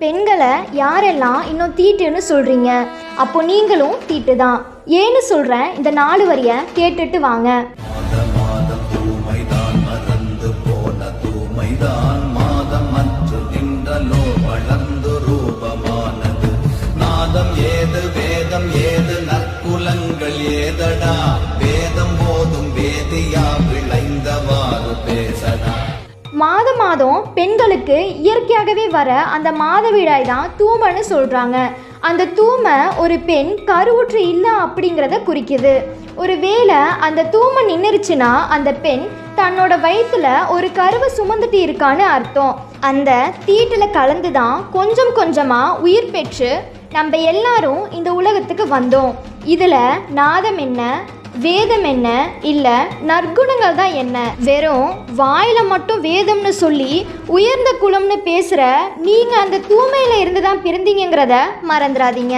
பெண்களை யாரெல்லாம் இன்னும் தீட்டுன்னு சொல்கிறீங்க? அப்போ நீங்களும் தீட்டு தான். ஏன்னு சொல்கிறேன், இந்த 4 வரியை கேட்டுட்டு வாங்க. மாதம் தூமைதான் மறந்து போன தூமைதான் மாதம் மற்ற நின்றலோ வளர்ந்து ரூபமானது. நாதம் ஏது வேதம் ஏது நற்குலங்கள் ஏதடா, வேதம் போதும் வேதியா விளைந்தவாறு பேசடா. மாதம் பெண்களுக்கு இயற்கையாகவே வர அந்த மாதவிடாய் தான் தூமைன்னு சொல்கிறாங்க. அந்த தூமை ஒரு பெண் கருவுற்று இல்லை அப்படிங்கிறத குறிக்குது. ஒரு வேளை அந்த தூமை நின்றுச்சுன்னா அந்த பெண் தன்னோட வயிற்றுல ஒரு கருவை சுமந்துட்டு இருக்கான்னு அர்த்தம். அந்த தீட்டில் கலந்து தான் கொஞ்சம் கொஞ்சமாக உயிர் பெற்று நம்ம எல்லாரும் இந்த உலகத்துக்கு வந்தோம். இதில் நாதம் என்ன, வேதம் என்ன, இல்லை நற்குணங்கள் தான் என்ன? வெறும் வாயில மட்டும் வேதம்னு சொல்லி உயர்ந்த குலம்னு பேசுகிற நீங்கள் அந்த தூய்மையில் இருந்து தான் பிறந்தீங்கிறத மறந்துடாதீங்க.